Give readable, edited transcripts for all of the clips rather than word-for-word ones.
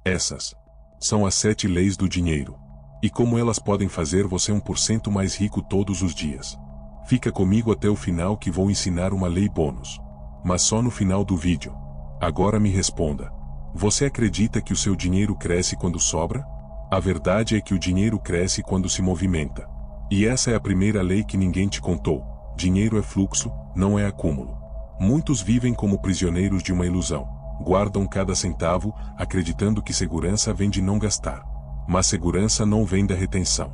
Essas são as 7 leis do dinheiro. E como elas podem fazer você 1% mais rico todos os dias. Fica comigo até o final que vou ensinar uma lei bônus. Mas só no final do vídeo. Agora me responda. Você acredita que o seu dinheiro cresce quando sobra? A verdade é que o dinheiro cresce quando se movimenta. E essa é a primeira lei que ninguém te contou. Dinheiro é fluxo, não é acúmulo. Muitos vivem como prisioneiros de uma ilusão. Guardam cada centavo, acreditando que segurança vem de não gastar. Mas segurança não vem da retenção.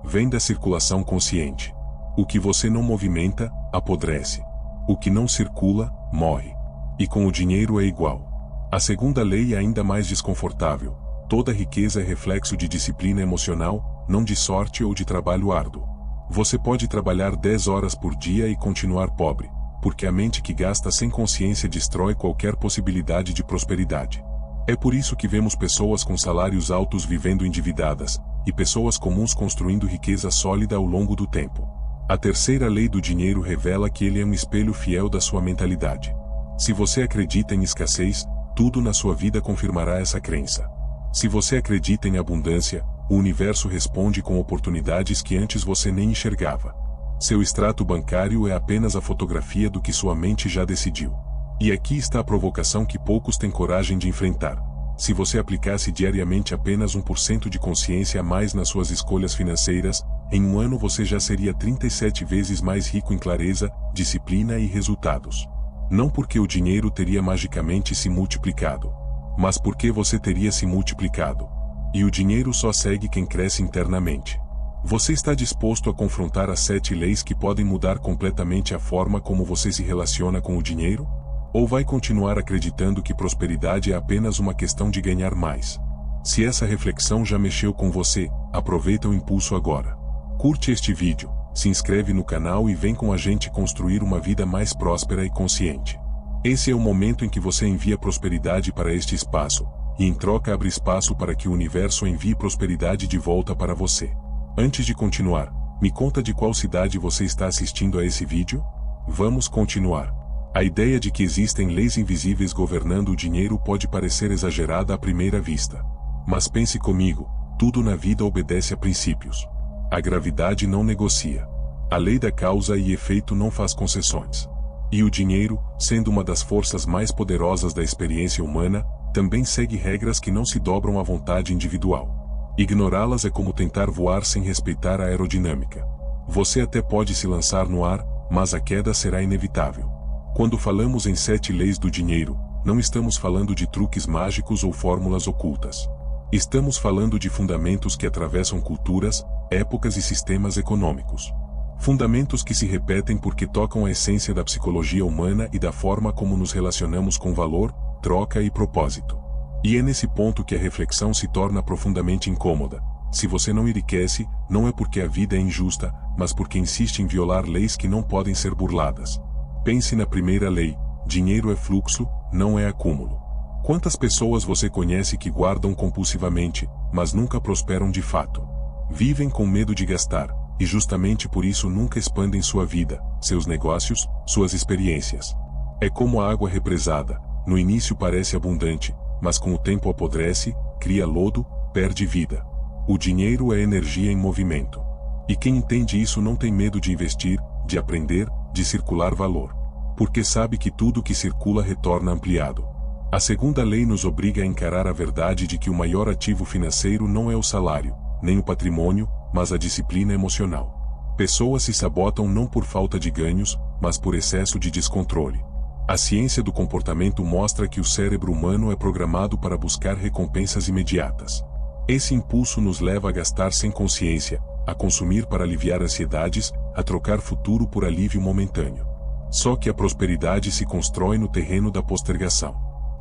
Vem da circulação consciente. O que você não movimenta, apodrece. O que não circula, morre. E com o dinheiro é igual. A segunda lei é ainda mais desconfortável. Toda riqueza é reflexo de disciplina emocional, não de sorte ou de trabalho árduo. Você pode trabalhar 10 horas por dia e continuar pobre, porque a mente que gasta sem consciência destrói qualquer possibilidade de prosperidade. É por isso que vemos pessoas com salários altos vivendo endividadas, e pessoas comuns construindo riqueza sólida ao longo do tempo. A terceira lei do dinheiro revela que ele é um espelho fiel da sua mentalidade. Se você acredita em escassez, tudo na sua vida confirmará essa crença. Se você acredita em abundância, o universo responde com oportunidades que antes você nem enxergava. Seu extrato bancário é apenas a fotografia do que sua mente já decidiu. E aqui está a provocação que poucos têm coragem de enfrentar. Se você aplicasse diariamente apenas 1% de consciência a mais nas suas escolhas financeiras, em um ano você já seria 37 vezes mais rico em clareza, disciplina e resultados. Não porque o dinheiro teria magicamente se multiplicado, mas porque você teria se multiplicado. E o dinheiro só segue quem cresce internamente. Você está disposto a confrontar as 7 leis que podem mudar completamente a forma como você se relaciona com o dinheiro? Ou vai continuar acreditando que prosperidade é apenas uma questão de ganhar mais? Se essa reflexão já mexeu com você, aproveita o impulso agora. Curte este vídeo, se inscreve no canal e vem com a gente construir uma vida mais próspera e consciente. Esse é o momento em que você envia prosperidade para este espaço, e em troca abre espaço para que o universo envie prosperidade de volta para você. Antes de continuar, me conta de qual cidade você está assistindo a esse vídeo? Vamos continuar. A ideia de que existem leis invisíveis governando o dinheiro pode parecer exagerada à primeira vista. Mas pense comigo, tudo na vida obedece a princípios. A gravidade não negocia. A lei da causa e efeito não faz concessões. E o dinheiro, sendo uma das forças mais poderosas da experiência humana, também segue regras que não se dobram à vontade individual. Ignorá-las é como tentar voar sem respeitar a aerodinâmica. Você até pode se lançar no ar, mas a queda será inevitável. Quando falamos em 7 leis do dinheiro, não estamos falando de truques mágicos ou fórmulas ocultas. Estamos falando de fundamentos que atravessam culturas, épocas e sistemas econômicos. Fundamentos que se repetem porque tocam a essência da psicologia humana e da forma como nos relacionamos com valor, troca e propósito. E é nesse ponto que a reflexão se torna profundamente incômoda. Se você não enriquece, não é porque a vida é injusta, mas porque insiste em violar leis que não podem ser burladas. Pense na primeira lei: dinheiro é fluxo, não é acúmulo. Quantas pessoas você conhece que guardam compulsivamente, mas nunca prosperam de fato? Vivem com medo de gastar, e justamente por isso nunca expandem sua vida, seus negócios, suas experiências. É como a água represada, no início parece abundante, mas com o tempo apodrece, cria lodo, perde vida. O dinheiro é energia em movimento. E quem entende isso não tem medo de investir, de aprender, de circular valor. Porque sabe que tudo que circula retorna ampliado. A segunda lei nos obriga a encarar a verdade de que o maior ativo financeiro não é o salário, nem o patrimônio, mas a disciplina emocional. Pessoas se sabotam não por falta de ganhos, mas por excesso de descontrole. A ciência do comportamento mostra que o cérebro humano é programado para buscar recompensas imediatas. Esse impulso nos leva a gastar sem consciência, a consumir para aliviar ansiedades, a trocar futuro por alívio momentâneo. Só que a prosperidade se constrói no terreno da postergação.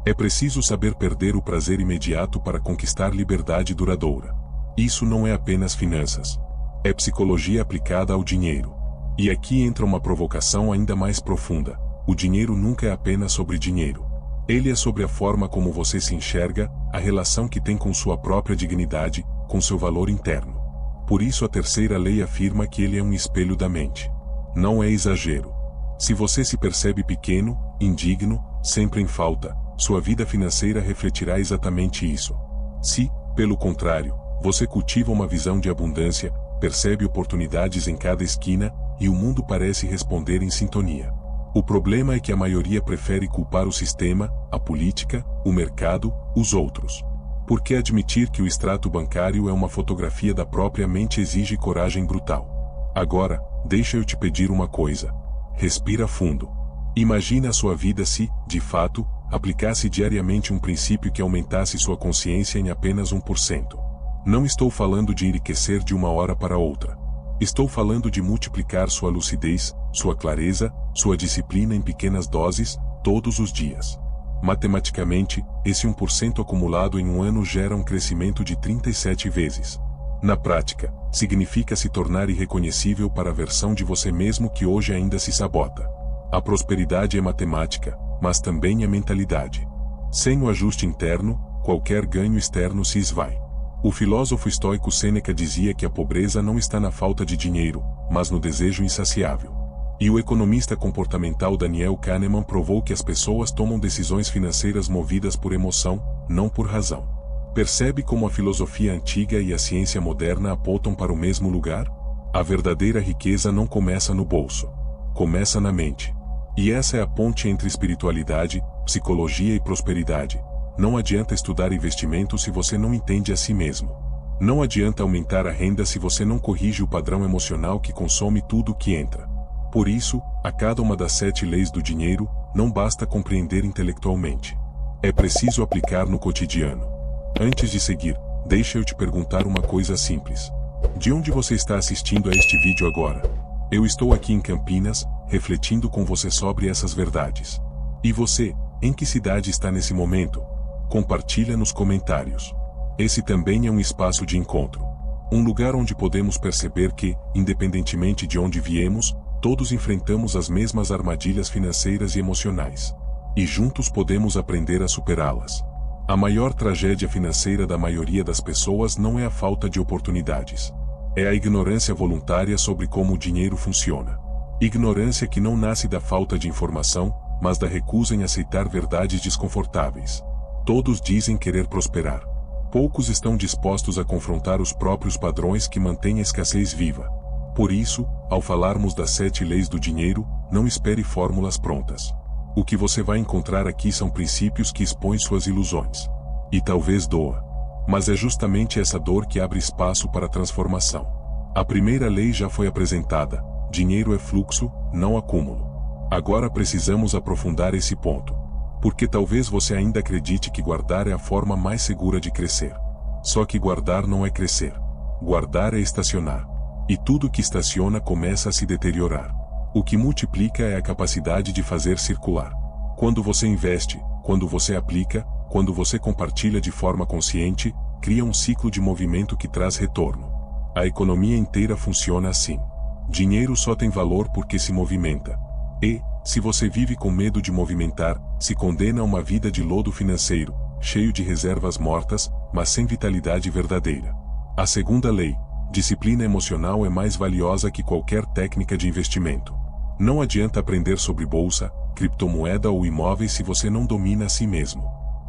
É preciso saber perder o prazer imediato para conquistar liberdade duradoura. Isso não é apenas finanças. É psicologia aplicada ao dinheiro. E aqui entra uma provocação ainda mais profunda. O dinheiro nunca é apenas sobre dinheiro. Ele é sobre a forma como você se enxerga, a relação que tem com sua própria dignidade, com seu valor interno. Por isso a terceira lei afirma que ele é um espelho da mente. Não é exagero. Se você se percebe pequeno, indigno, sempre em falta, sua vida financeira refletirá exatamente isso. Se, pelo contrário, você cultiva uma visão de abundância, percebe oportunidades em cada esquina, e o mundo parece responder em sintonia. O problema é que a maioria prefere culpar o sistema, a política, o mercado, os outros. Porque admitir que o extrato bancário é uma fotografia da própria mente exige coragem brutal. Agora, deixa eu te pedir uma coisa. Respira fundo. Imagina a sua vida se, de fato, aplicasse diariamente um princípio que aumentasse sua consciência em apenas 1%. Não estou falando de enriquecer de uma hora para outra. Estou falando de multiplicar sua lucidez, sua clareza, sua disciplina em pequenas doses, todos os dias. Matematicamente, esse 1% acumulado em um ano gera um crescimento de 37 vezes. Na prática, significa se tornar irreconhecível para a versão de você mesmo que hoje ainda se sabota. A prosperidade é matemática, mas também é mentalidade. Sem o ajuste interno, qualquer ganho externo se esvai. O filósofo estoico Sêneca dizia que a pobreza não está na falta de dinheiro, mas no desejo insaciável. E o economista comportamental Daniel Kahneman provou que as pessoas tomam decisões financeiras movidas por emoção, não por razão. Percebe como a filosofia antiga e a ciência moderna apontam para o mesmo lugar? A verdadeira riqueza não começa no bolso. Começa na mente. E essa é a ponte entre espiritualidade, psicologia e prosperidade. Não adianta estudar investimento se você não entende a si mesmo. Não adianta aumentar a renda se você não corrige o padrão emocional que consome tudo o que entra. Por isso, a cada uma das 7 leis do dinheiro, não basta compreender intelectualmente. É preciso aplicar no cotidiano. Antes de seguir, deixa eu te perguntar uma coisa simples. De onde você está assistindo a este vídeo agora? Eu estou aqui em Campinas, refletindo com você sobre essas verdades. E você, em que cidade está nesse momento? Compartilha nos comentários. Esse também é um espaço de encontro. Um lugar onde podemos perceber que, independentemente de onde viemos, todos enfrentamos as mesmas armadilhas financeiras e emocionais. E juntos podemos aprender a superá-las. A maior tragédia financeira da maioria das pessoas não é a falta de oportunidades. É a ignorância voluntária sobre como o dinheiro funciona. Ignorância que não nasce da falta de informação, mas da recusa em aceitar verdades desconfortáveis. Todos dizem querer prosperar. Poucos estão dispostos a confrontar os próprios padrões que mantêm a escassez viva. Por isso, ao falarmos das 7 leis do dinheiro, não espere fórmulas prontas. O que você vai encontrar aqui são princípios que expõem suas ilusões. E talvez doa. Mas é justamente essa dor que abre espaço para a transformação. A primeira lei já foi apresentada: dinheiro é fluxo, não acúmulo. Agora precisamos aprofundar esse ponto. Porque talvez você ainda acredite que guardar é a forma mais segura de crescer. Só que guardar não é crescer. Guardar é estacionar. E tudo que estaciona começa a se deteriorar. O que multiplica é a capacidade de fazer circular. Quando você investe, quando você aplica, quando você compartilha de forma consciente, cria um ciclo de movimento que traz retorno. A economia inteira funciona assim. Dinheiro só tem valor porque se movimenta. E, se você vive com medo de movimentar, se condena a uma vida de lodo financeiro, cheio de reservas mortas, mas sem vitalidade verdadeira. A segunda lei: disciplina emocional é mais valiosa que qualquer técnica de investimento. Não adianta aprender sobre bolsa, criptomoeda ou imóveis se você não domina a si mesmo.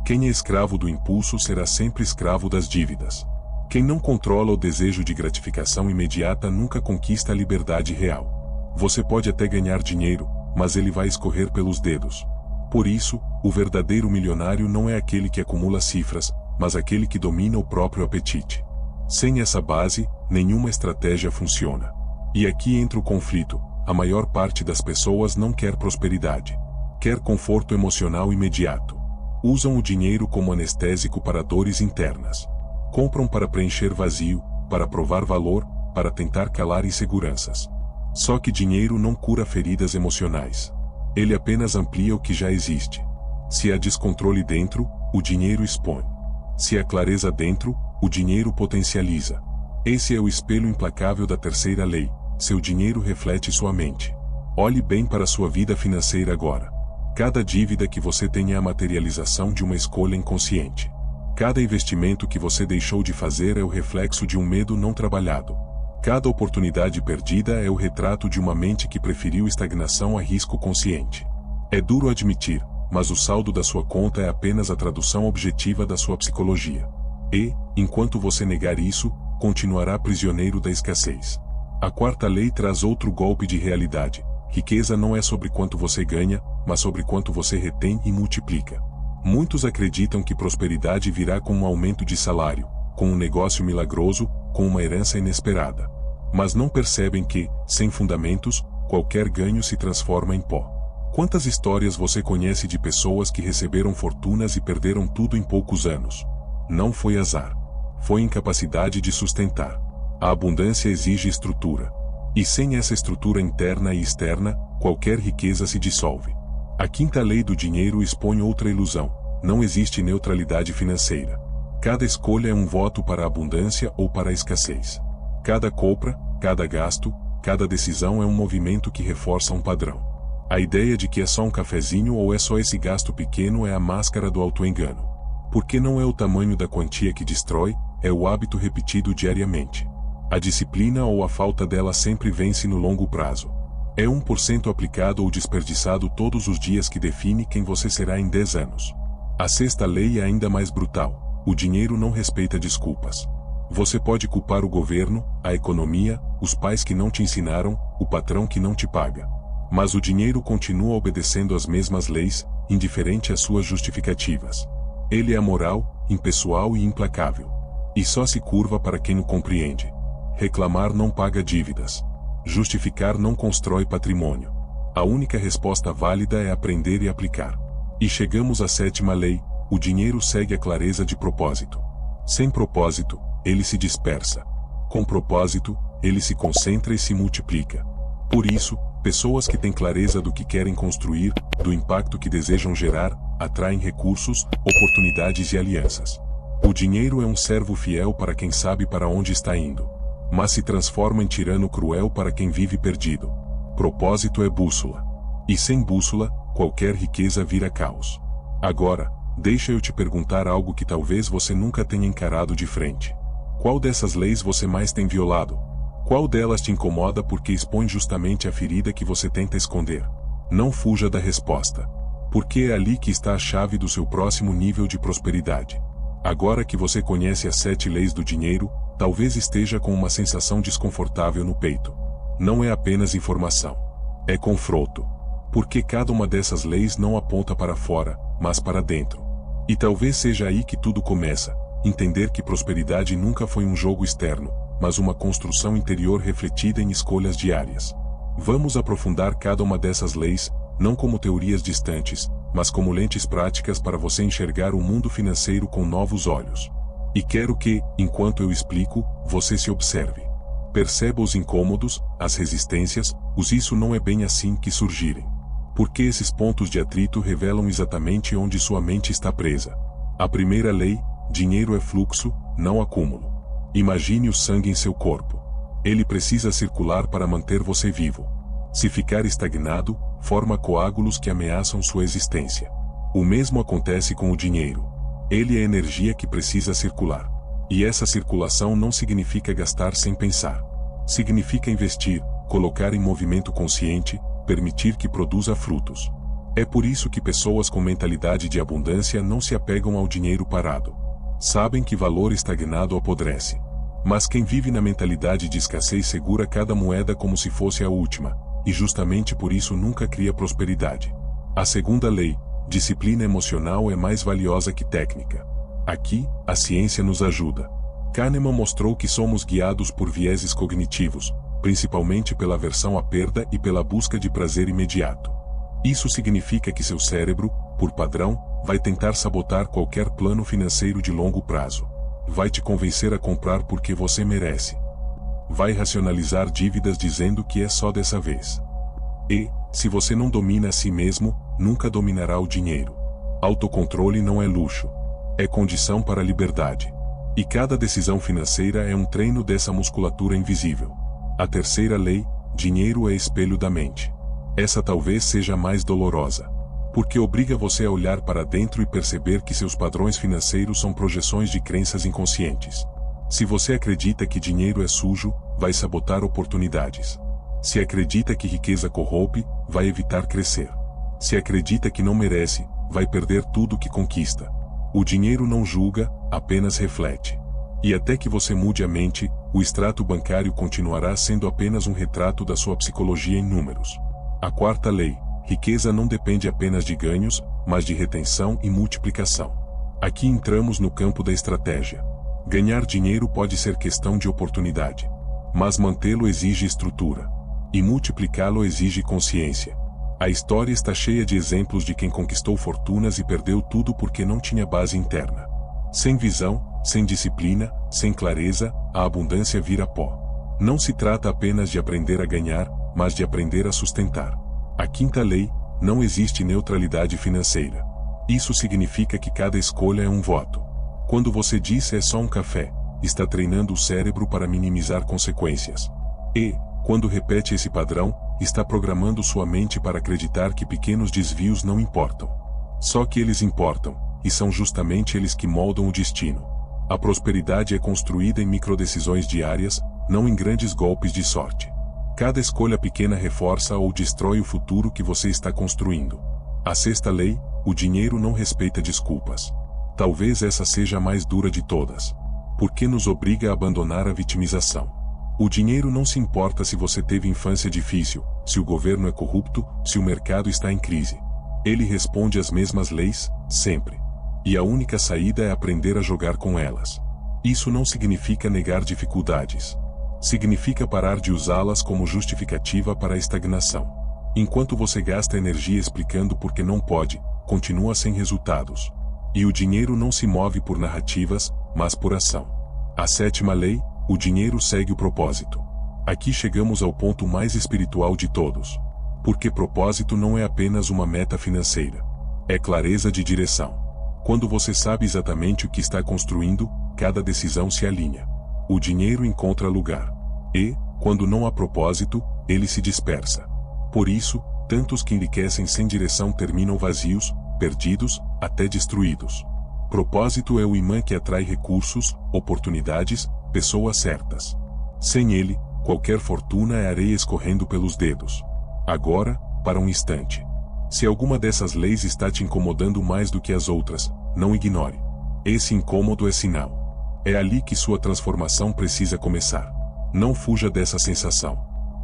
Quem é escravo do impulso será sempre escravo das dívidas. Quem não controla o desejo de gratificação imediata nunca conquista a liberdade real. Você pode até ganhar dinheiro, mas ele vai escorrer pelos dedos. Por isso, o verdadeiro milionário não é aquele que acumula cifras, mas aquele que domina o próprio apetite. Sem essa base, nenhuma estratégia funciona. E aqui entra o conflito: a maior parte das pessoas não quer prosperidade. Quer conforto emocional imediato. Usam o dinheiro como anestésico para dores internas. Compram para preencher vazio, para provar valor, para tentar calar inseguranças. Só que dinheiro não cura feridas emocionais. Ele apenas amplia o que já existe. Se há descontrole dentro, o dinheiro expõe. Se há clareza dentro, o dinheiro potencializa. Esse é o espelho implacável da terceira lei: seu dinheiro reflete sua mente. Olhe bem para sua vida financeira agora. Cada dívida que você tem é a materialização de uma escolha inconsciente. Cada investimento que você deixou de fazer é o reflexo de um medo não trabalhado. Cada oportunidade perdida é o retrato de uma mente que preferiu estagnação a risco consciente. É duro admitir, mas o saldo da sua conta é apenas a tradução objetiva da sua psicologia. E, enquanto você negar isso, continuará prisioneiro da escassez. A quarta lei traz outro golpe de realidade. Riqueza não é sobre quanto você ganha, mas sobre quanto você retém e multiplica. Muitos acreditam que prosperidade virá com um aumento de salário, com um negócio milagroso, com uma herança inesperada. Mas não percebem que, sem fundamentos, qualquer ganho se transforma em pó. Quantas histórias você conhece de pessoas que receberam fortunas e perderam tudo em poucos anos? Não foi azar. Foi incapacidade de sustentar. A abundância exige estrutura. E sem essa estrutura interna e externa, qualquer riqueza se dissolve. A quinta lei do dinheiro expõe outra ilusão. Não existe neutralidade financeira. Cada escolha é um voto para a abundância ou para a escassez. Cada compra, cada gasto, cada decisão é um movimento que reforça um padrão. A ideia de que é só um cafezinho ou é só esse gasto pequeno é a máscara do autoengano. Porque não é o tamanho da quantia que destrói, é o hábito repetido diariamente. A disciplina ou a falta dela sempre vence no longo prazo. É 1% aplicado ou desperdiçado todos os dias que define quem você será em 10 anos. A sexta lei é ainda mais brutal. O dinheiro não respeita desculpas. Você pode culpar o governo, a economia, os pais que não te ensinaram, o patrão que não te paga. Mas o dinheiro continua obedecendo às mesmas leis, indiferente às suas justificativas. Ele é amoral, impessoal e implacável. E só se curva para quem o compreende. Reclamar não paga dívidas. Justificar não constrói patrimônio. A única resposta válida é aprender e aplicar. E chegamos à sétima lei: o dinheiro segue a clareza de propósito. Sem propósito, ele se dispersa. Com propósito, ele se concentra e se multiplica. Por isso, pessoas que têm clareza do que querem construir, do impacto que desejam gerar, atraem recursos, oportunidades e alianças. O dinheiro é um servo fiel para quem sabe para onde está indo. Mas se transforma em tirano cruel para quem vive perdido. Propósito é bússola. E sem bússola, qualquer riqueza vira caos. Agora, deixa eu te perguntar algo que talvez você nunca tenha encarado de frente. Qual dessas leis você mais tem violado? Qual delas te incomoda porque expõe justamente a ferida que você tenta esconder? Não fuja da resposta. Porque é ali que está a chave do seu próximo nível de prosperidade. Agora que você conhece as 7 leis do dinheiro, talvez esteja com uma sensação desconfortável no peito. Não é apenas informação. É confronto. Porque cada uma dessas leis não aponta para fora, mas para dentro. E talvez seja aí que tudo começa. Entender que prosperidade nunca foi um jogo externo, mas uma construção interior refletida em escolhas diárias. Vamos aprofundar cada uma dessas leis, não como teorias distantes, mas como lentes práticas para você enxergar o mundo financeiro com novos olhos. E quero que, enquanto eu explico, você se observe. Perceba os incômodos, as resistências, os isso não é bem assim que surgirem. Porque esses pontos de atrito revelam exatamente onde sua mente está presa. A primeira lei: dinheiro é fluxo, não acúmulo. Imagine o sangue em seu corpo. Ele precisa circular para manter você vivo. Se ficar estagnado, forma coágulos que ameaçam sua existência. O mesmo acontece com o dinheiro. Ele é energia que precisa circular. E essa circulação não significa gastar sem pensar. Significa investir, colocar em movimento consciente, permitir que produza frutos. É por isso que pessoas com mentalidade de abundância não se apegam ao dinheiro parado. Sabem que valor estagnado apodrece. Mas quem vive na mentalidade de escassez segura cada moeda como se fosse a última, e justamente por isso nunca cria prosperidade. A segunda lei: disciplina emocional é mais valiosa que técnica. Aqui, a ciência nos ajuda. Kahneman mostrou que somos guiados por vieses cognitivos, principalmente pela aversão à perda e pela busca de prazer imediato. Isso significa que seu cérebro, por padrão, vai tentar sabotar qualquer plano financeiro de longo prazo. Vai te convencer a comprar porque você merece. Vai racionalizar dívidas dizendo que é só dessa vez. E, se você não domina a si mesmo, nunca dominará o dinheiro. Autocontrole não é luxo. É condição para a liberdade. E cada decisão financeira é um treino dessa musculatura invisível. A terceira lei: dinheiro é espelho da mente. Essa talvez seja a mais dolorosa. Porque obriga você a olhar para dentro e perceber que seus padrões financeiros são projeções de crenças inconscientes. Se você acredita que dinheiro é sujo, vai sabotar oportunidades. Se acredita que riqueza corrompe, vai evitar crescer. Se acredita que não merece, vai perder tudo que conquista. O dinheiro não julga, apenas reflete. E até que você mude a mente, o extrato bancário continuará sendo apenas um retrato da sua psicologia em números. A quarta lei: riqueza não depende apenas de ganhos, mas de retenção e multiplicação. Aqui entramos no campo da estratégia. Ganhar dinheiro pode ser questão de oportunidade, mas mantê-lo exige estrutura. E multiplicá-lo exige consciência. A história está cheia de exemplos de quem conquistou fortunas e perdeu tudo porque não tinha base interna. Sem visão, sem disciplina, sem clareza, a abundância vira pó. Não se trata apenas de aprender a ganhar, mas de aprender a sustentar. A quinta lei: não existe neutralidade financeira. Isso significa que cada escolha é um voto. Quando você diz é só um café, está treinando o cérebro para minimizar consequências. E, quando repete esse padrão, está programando sua mente para acreditar que pequenos desvios não importam. Só que eles importam, e são justamente eles que moldam o destino. A prosperidade é construída em microdecisões diárias, não em grandes golpes de sorte. Cada escolha pequena reforça ou destrói o futuro que você está construindo. A sexta lei: o dinheiro não respeita desculpas. Talvez essa seja a mais dura de todas. Porque nos obriga a abandonar a vitimização. O dinheiro não se importa se você teve infância difícil, se o governo é corrupto, se o mercado está em crise. Ele responde às mesmas leis, sempre. E a única saída é aprender a jogar com elas. Isso não significa negar dificuldades. Significa parar de usá-las como justificativa para a estagnação. Enquanto você gasta energia explicando por que não pode, continua sem resultados. E o dinheiro não se move por narrativas, mas por ação. A sétima lei: o dinheiro segue o propósito. Aqui chegamos ao ponto mais espiritual de todos. Porque propósito não é apenas uma meta financeira. É clareza de direção. Quando você sabe exatamente o que está construindo, cada decisão se alinha. O dinheiro encontra lugar. E, quando não há propósito, ele se dispersa. Por isso, tantos que enriquecem sem direção terminam vazios, perdidos, até destruídos. Propósito é o imã que atrai recursos, oportunidades, pessoas certas. Sem ele, qualquer fortuna é areia escorrendo pelos dedos. Agora, para um instante. Se alguma dessas leis está te incomodando mais do que as outras, não ignore. Esse incômodo é sinal. É ali que sua transformação precisa começar. Não fuja dessa sensação.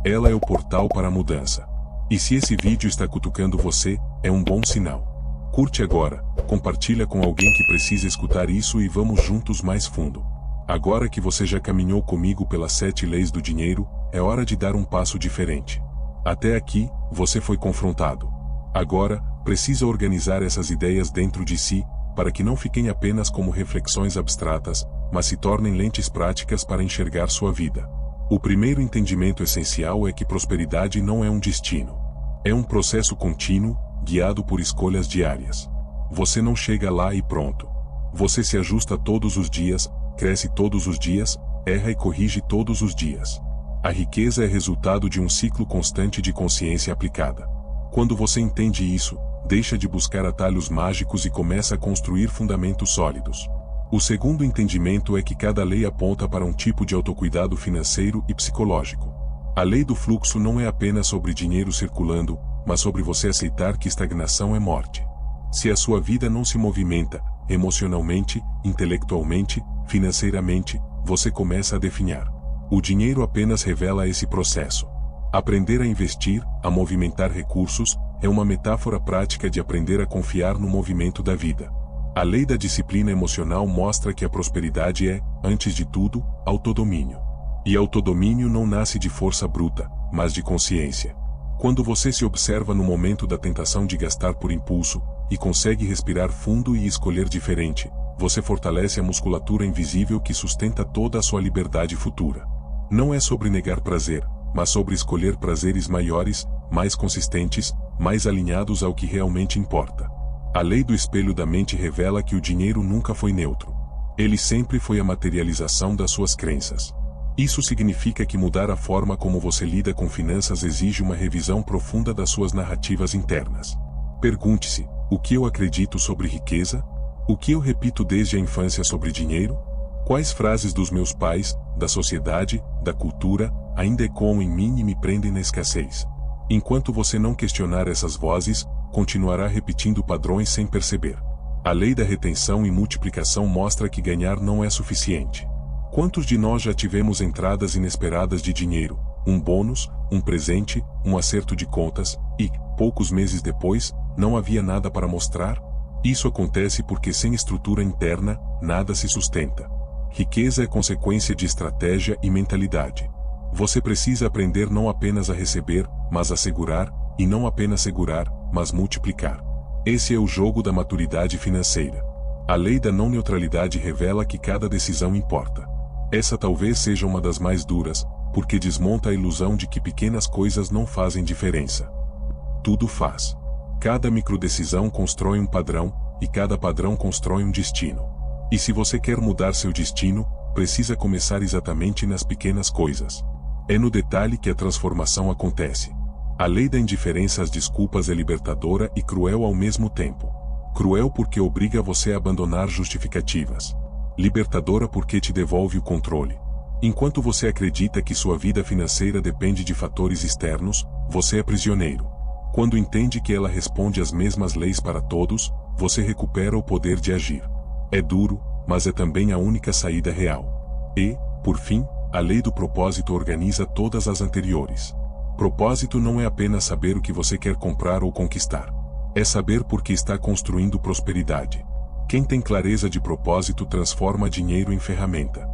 Ela é o portal para a mudança. E se esse vídeo está cutucando você, é um bom sinal. Curte agora, compartilha com alguém que precisa escutar isso e vamos juntos mais fundo. Agora que você já caminhou comigo pelas 7 leis do dinheiro, é hora de dar um passo diferente. Até aqui, você foi confrontado. Agora, precisa organizar essas ideias dentro de si, para que não fiquem apenas como reflexões abstratas, mas se tornem lentes práticas para enxergar sua vida. O primeiro entendimento essencial é que prosperidade não é um destino. É um processo contínuo, guiado por escolhas diárias. Você não chega lá e pronto. Você se ajusta todos os dias, cresce todos os dias, erra e corrige todos os dias. A riqueza é resultado de um ciclo constante de consciência aplicada. Quando você entende isso, deixa de buscar atalhos mágicos e começa a construir fundamentos sólidos. O segundo entendimento é que cada lei aponta para um tipo de autocuidado financeiro e psicológico. A lei do fluxo não é apenas sobre dinheiro circulando, mas sobre você aceitar que estagnação é morte. Se a sua vida não se movimenta, emocionalmente, intelectualmente, financeiramente, você começa a definhar. O dinheiro apenas revela esse processo. Aprender a investir, a movimentar recursos, é uma metáfora prática de aprender a confiar no movimento da vida. A lei da disciplina emocional mostra que a prosperidade é, antes de tudo, autodomínio. E autodomínio não nasce de força bruta, mas de consciência. Quando você se observa no momento da tentação de gastar por impulso, e consegue respirar fundo e escolher diferente, você fortalece a musculatura invisível que sustenta toda a sua liberdade futura. Não é sobre negar prazer, mas sobre escolher prazeres maiores, mais consistentes, mais alinhados ao que realmente importa. A lei do espelho da mente revela que o dinheiro nunca foi neutro. Ele sempre foi a materialização das suas crenças. Isso significa que mudar a forma como você lida com finanças exige uma revisão profunda das suas narrativas internas. Pergunte-se: o que eu acredito sobre riqueza? O que eu repito desde a infância sobre dinheiro? Quais frases dos meus pais, da sociedade, da cultura, ainda ecoam em mim e me prendem na escassez? Enquanto você não questionar essas vozes, continuará repetindo padrões sem perceber. A lei da retenção e multiplicação mostra que ganhar não é suficiente. Quantos de nós já tivemos entradas inesperadas de dinheiro, um bônus, um presente, um acerto de contas, e, poucos meses depois, não havia nada para mostrar? Isso acontece porque sem estrutura interna, nada se sustenta. Riqueza é consequência de estratégia e mentalidade. Você precisa aprender não apenas a receber, mas a segurar, e não apenas segurar, mas multiplicar. Esse é o jogo da maturidade financeira. A lei da não neutralidade revela que cada decisão importa. Essa talvez seja uma das mais duras, porque desmonta a ilusão de que pequenas coisas não fazem diferença. Tudo faz. Cada microdecisão constrói um padrão, e cada padrão constrói um destino. E se você quer mudar seu destino, precisa começar exatamente nas pequenas coisas. É no detalhe que a transformação acontece. A lei da indiferença às desculpas é libertadora e cruel ao mesmo tempo. Cruel porque obriga você a abandonar justificativas. Libertadora porque te devolve o controle. Enquanto você acredita que sua vida financeira depende de fatores externos, você é prisioneiro. Quando entende que ela responde às mesmas leis para todos, você recupera o poder de agir. É duro, mas é também a única saída real. E, por fim, a lei do propósito organiza todas as anteriores. Propósito não é apenas saber o que você quer comprar ou conquistar. É saber por que está construindo prosperidade. Quem tem clareza de propósito transforma dinheiro em ferramenta.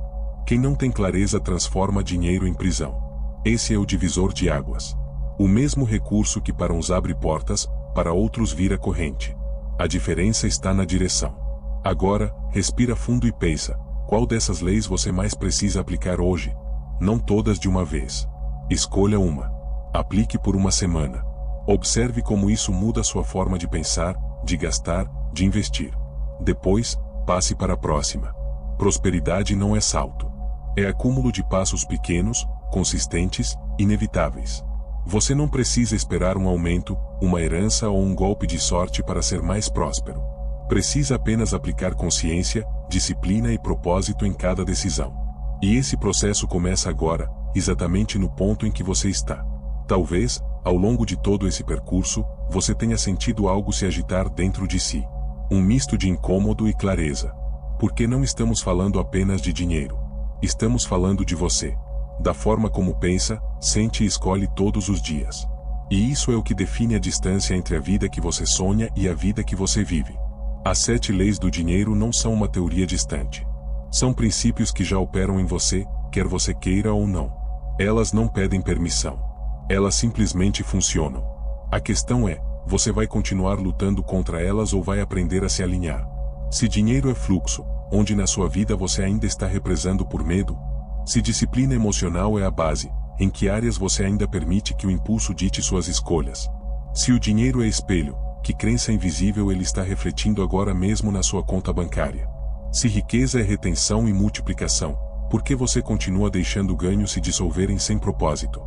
Quem não tem clareza transforma dinheiro em prisão. Esse é o divisor de águas. O mesmo recurso que para uns abre portas, para outros vira corrente. A diferença está na direção. Agora, respira fundo e pensa, qual dessas leis você mais precisa aplicar hoje? Não todas de uma vez. Escolha uma. Aplique por uma semana. Observe como isso muda sua forma de pensar, de gastar, de investir. Depois, passe para a próxima. Prosperidade não é salto. É acúmulo de passos pequenos, consistentes, inevitáveis. Você não precisa esperar um aumento, uma herança ou um golpe de sorte para ser mais próspero. Precisa apenas aplicar consciência, disciplina e propósito em cada decisão. E esse processo começa agora, exatamente no ponto em que você está. Talvez, ao longo de todo esse percurso, você tenha sentido algo se agitar dentro de si. Um misto de incômodo e clareza. Porque não estamos falando apenas de dinheiro. Estamos falando de você. Da forma como pensa, sente e escolhe todos os dias. E isso é o que define a distância entre a vida que você sonha e a vida que você vive. As 7 leis do dinheiro não são uma teoria distante. São princípios que já operam em você, quer você queira ou não. Elas não pedem permissão. Elas simplesmente funcionam. A questão é, você vai continuar lutando contra elas ou vai aprender a se alinhar? Se dinheiro é fluxo, onde na sua vida você ainda está represando por medo? Se disciplina emocional é a base, em que áreas você ainda permite que o impulso dite suas escolhas? Se o dinheiro é espelho, que crença invisível ele está refletindo agora mesmo na sua conta bancária? Se riqueza é retenção e multiplicação, por que você continua deixando ganhos se dissolverem sem propósito?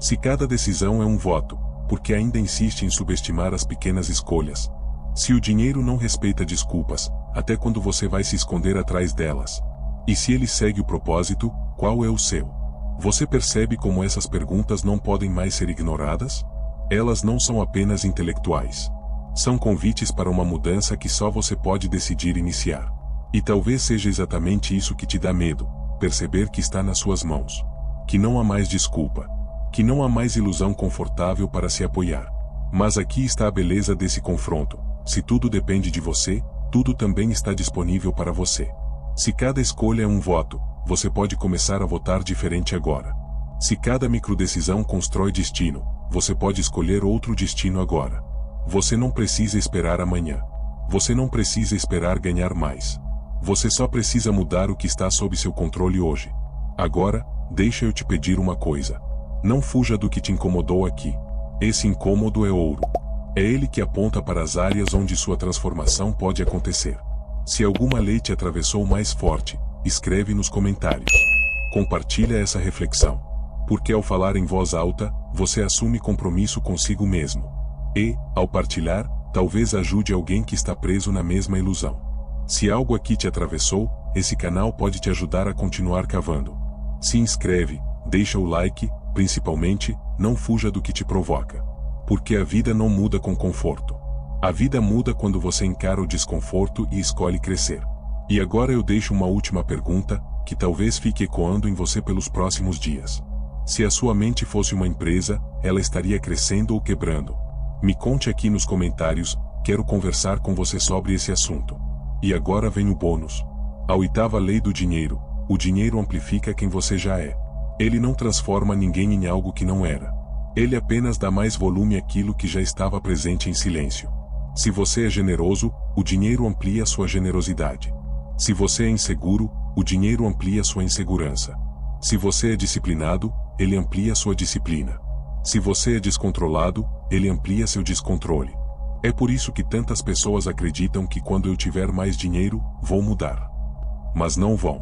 Se cada decisão é um voto, por que ainda insiste em subestimar as pequenas escolhas? Se o dinheiro não respeita desculpas, até quando você vai se esconder atrás delas? E se ele segue o propósito, qual é o seu? Você percebe como essas perguntas não podem mais ser ignoradas? Elas não são apenas intelectuais. São convites para uma mudança que só você pode decidir iniciar. E talvez seja exatamente isso que te dá medo, perceber que está nas suas mãos. Que não há mais desculpa. Que não há mais ilusão confortável para se apoiar. Mas aqui está a beleza desse confronto. Se tudo depende de você, tudo também está disponível para você. Se cada escolha é um voto, você pode começar a votar diferente agora. Se cada microdecisão constrói destino, você pode escolher outro destino agora. Você não precisa esperar amanhã. Você não precisa esperar ganhar mais. Você só precisa mudar o que está sob seu controle hoje. Agora, deixa eu te pedir uma coisa. Não fuja do que te incomodou aqui. Esse incômodo é ouro. É ele que aponta para as áreas onde sua transformação pode acontecer. Se alguma lei te atravessou mais forte, escreve nos comentários. Compartilha essa reflexão. Porque ao falar em voz alta, você assume compromisso consigo mesmo. E, ao partilhar, talvez ajude alguém que está preso na mesma ilusão. Se algo aqui te atravessou, esse canal pode te ajudar a continuar cavando. Se inscreve, deixa o like, principalmente, não fuja do que te provoca. Porque a vida não muda com conforto. A vida muda quando você encara o desconforto e escolhe crescer. E agora eu deixo uma última pergunta, que talvez fique ecoando em você pelos próximos dias. Se a sua mente fosse uma empresa, ela estaria crescendo ou quebrando? Me conte aqui nos comentários, quero conversar com você sobre esse assunto. E agora vem o bônus. A 8ª lei do dinheiro: o dinheiro amplifica quem você já é. Ele não transforma ninguém em algo que não era. Ele apenas dá mais volume àquilo que já estava presente em silêncio. Se você é generoso, o dinheiro amplia sua generosidade. Se você é inseguro, o dinheiro amplia sua insegurança. Se você é disciplinado, ele amplia sua disciplina. Se você é descontrolado, ele amplia seu descontrole. É por isso que tantas pessoas acreditam que quando eu tiver mais dinheiro, vou mudar. Mas não vão.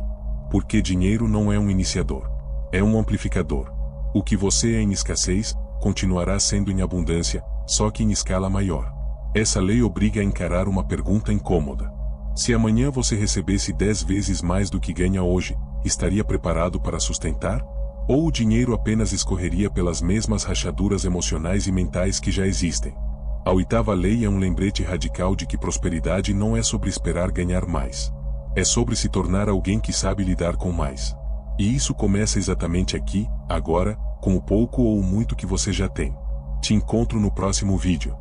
Porque dinheiro não é um iniciador. É um amplificador. O que você é em escassez, continuará sendo em abundância, só que em escala maior. Essa lei obriga a encarar uma pergunta incômoda. Se amanhã você recebesse 10 vezes mais do que ganha hoje, estaria preparado para sustentar? Ou o dinheiro apenas escorreria pelas mesmas rachaduras emocionais e mentais que já existem? A 8ª lei é um lembrete radical de que prosperidade não é sobre esperar ganhar mais. É sobre se tornar alguém que sabe lidar com mais. E isso começa exatamente aqui, agora, com o pouco ou o muito que você já tem. Te encontro no próximo vídeo.